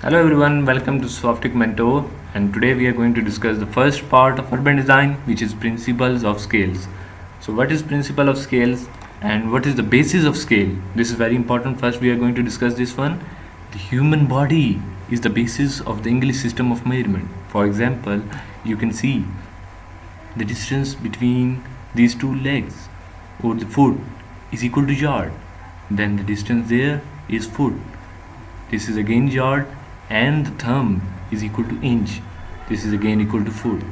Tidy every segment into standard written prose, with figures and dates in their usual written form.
Hello everyone, welcome to Softic Mentor, and today we are going to discuss the first part of urban design, which is principles of scales. So what is principle of scales and what is the basis of scale? This is very important. First we are going to discuss this one. The human body is the basis of the English system of measurement. For example, you can see the distance between these two legs or the foot is equal to yard. Then the distance there is foot. This is again yard, and the thumb is equal to inch. This is again equal to foot.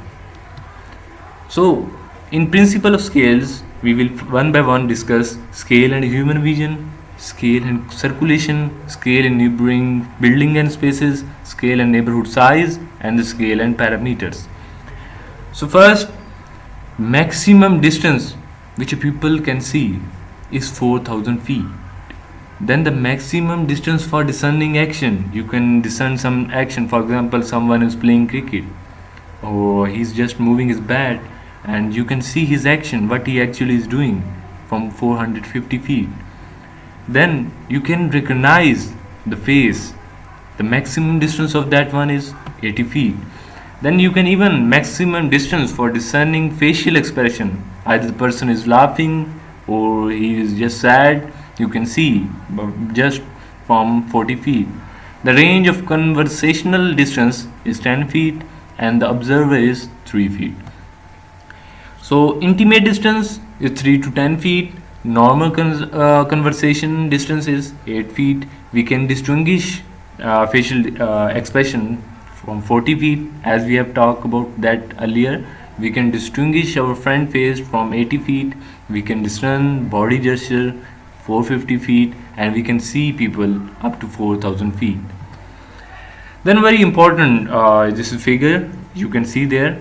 So, in principle of scales, we will one by one discuss scale and human vision, scale and circulation, scale in neighboring building and spaces, scale and neighborhood size, and the scale and parameters. So first, maximum distance which a pupil can see is 4,000 feet. Then the maximum distance for discerning action, you can discern some action. For example, someone is playing cricket, or he's just moving his bat, and you can see his action, what he actually is doing from 450 feet. Then you can recognize the face. The maximum distance of that one is 80 feet. Then you can even maximum distance for discerning facial expression. Either the person is laughing or he is just sad. You can see just from 40 feet. The range of conversational distance is 10 feet and the observer is 3 feet. So intimate distance is 3 to 10 feet. Normal conversation distance is 8 feet. We can distinguish facial expression from 40 feet, as we have talked about that earlier. We can distinguish our front face from 80 feet. We can discern body gesture 450 feet, and we can see people up to 4,000 feet. Then very important, this is figure you can see there,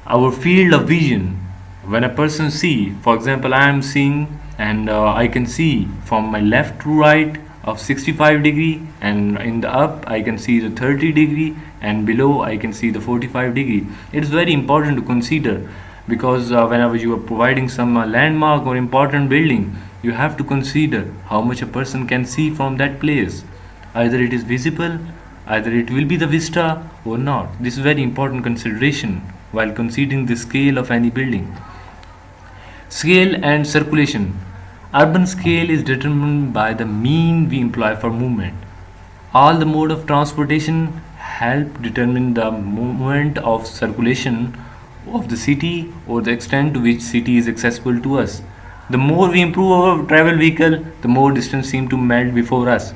our field of vision. When a person see, for example, I am seeing and I can see from my left to right of 65 degree, and in the up I can see the 30 degree, and below I can see the 45 degree. It is very important to consider, because whenever you are providing some landmark or important building, you have to consider how much a person can see from that place. Either it is visible, either it will be the vista or not. This is very important consideration while considering the scale of any building. Scale and circulation. Urban scale is determined by the mean we employ for movement. All the mode of transportation help determine the movement of circulation of the city or the extent to which city is accessible to us. The more we improve our travel vehicle, the more distance seem to melt before us.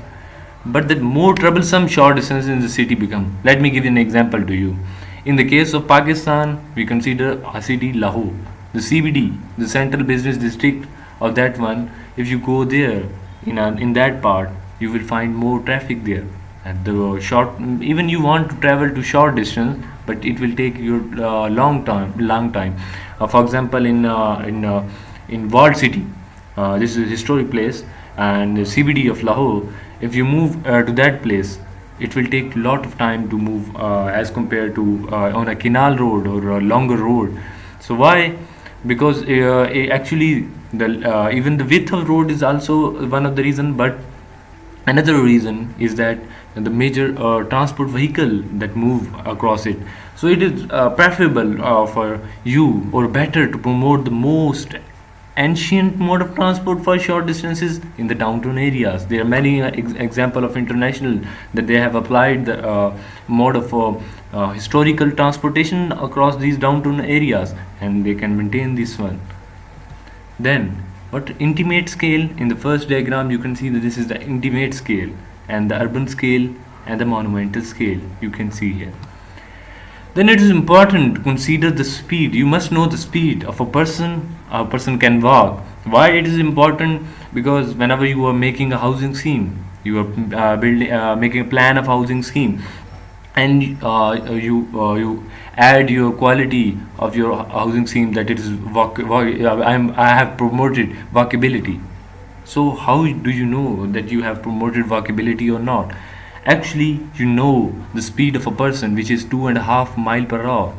But the more troublesome short distance in the city become. Let me give you an example to you. In the case of Pakistan, we consider a city Lahore, the CBD, the central business district of that one. If you go there in that part, you will find more traffic there. And the short, even you want to travel to short distance, but it will take you long time. For example, in Walled City, this is a historic place, and the CBD of Lahore. If you move to that place, it will take a lot of time to move as compared to on a canal road or a longer road. So why? Because actually even the width of road is also one of the reason, but another reason is that the major transport vehicle that move across it. So it is preferable for you or better to promote the most ancient mode of transport for short distances in the downtown areas. There are many example of international that they have applied the mode of historical transportation across these downtown areas, and they can maintain this one. Then, what intimate scale? In the first diagram, you can see that this is the intimate scale, and the urban scale and the monumental scale you can see here. Then it is important to consider the speed. You must know the speed of a person. A person can walk. Why it is important? Because whenever you are making a housing scheme, you are building, making a plan of housing scheme, and you add your quality of your housing scheme, that it is I have promoted walkability. So how do you know that you have promoted walkability or not? Actually, you know the speed of a person, which is 2.5 mile per hour.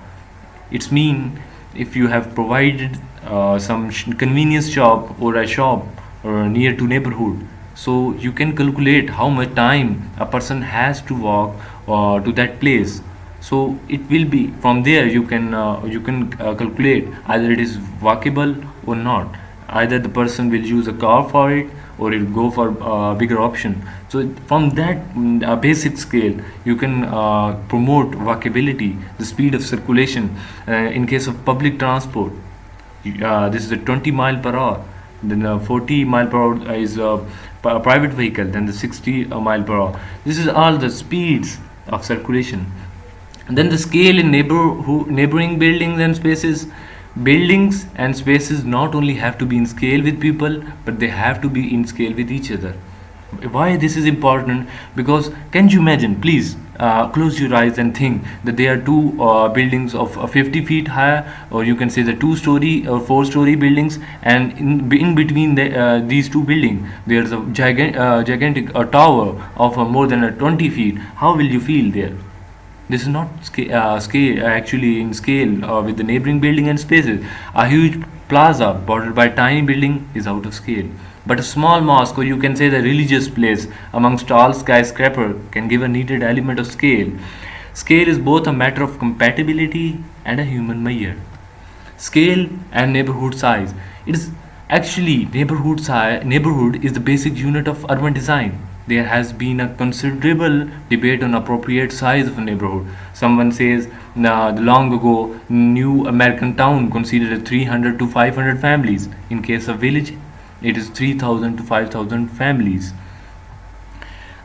It's mean if you have provided some convenience shop or a shop or near to neighborhood, so you can calculate how much time a person has to walk to that place. So it will be from there you can calculate either it is walkable or not. Either the person will use a car for it or he'll go for a bigger option. So from that basic scale you can promote walkability, the speed of circulation. In case of public transport, this is a 20 mile per hour, then 40 mile per hour is a private vehicle, then the 60 mile per hour. This is all the speeds of circulation. And then the scale in neighboring buildings and spaces. Buildings and spaces not only have to be in scale with people, but they have to be in scale with each other. Why this is important? Because can you imagine, please close your eyes and think that there are two buildings of 50 feet high, or you can say the 2 story or 4 story buildings, and in between these two buildings there's a gigantic tower of more than 20 feet. How will you feel there? This is not scale actually in scale with the neighboring building and spaces. A huge plaza bordered by tiny building is out of scale. But a small mosque, or you can say the religious place amongst tall skyscraper, can give a needed element of scale. Scale is both a matter of compatibility and a human measure. Scale and neighborhood size. It is actually neighborhood is the basic unit of urban design. There has been a considerable debate on appropriate size of a neighborhood. Someone says the long ago new American town considered 300 to 500 families. In case of village, it is 3,000 to 5,000 families.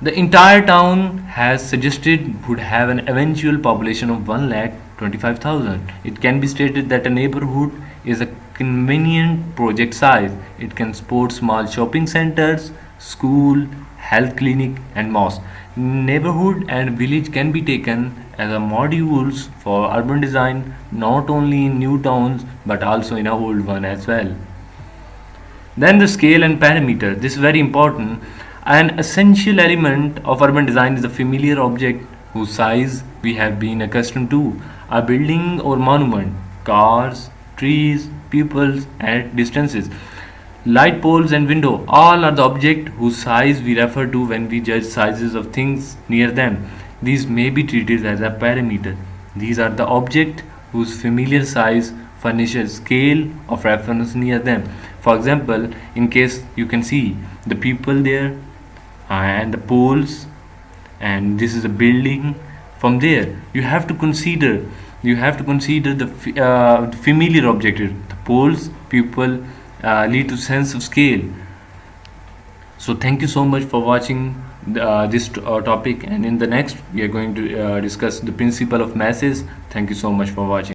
The entire town has suggested would have an eventual population of 1,25,000. It can be stated that a neighborhood is a convenient project size. It can support small shopping centers, school, health clinic, and mosque. Neighborhood and village can be taken as a modules for urban design, not only in new towns but also in a old one as well. Then the scale and parameter. This is very important. An essential element of urban design is a familiar object whose size we have been accustomed to. A building or monument, cars, trees, peoples, and distances. Light poles and window, all are the object whose size we refer to when we judge sizes of things near them. These may be treated as a parameter. These are the object whose familiar size furnishes scale of reference near them. For example, in case you can see the people there and the poles, and this is a building. From there you have to consider the familiar object, the poles, people, lead to sense of scale. So thank you so much for watching this topic, and in the next we are going to discuss the principle of masses. Thank you so much for watching.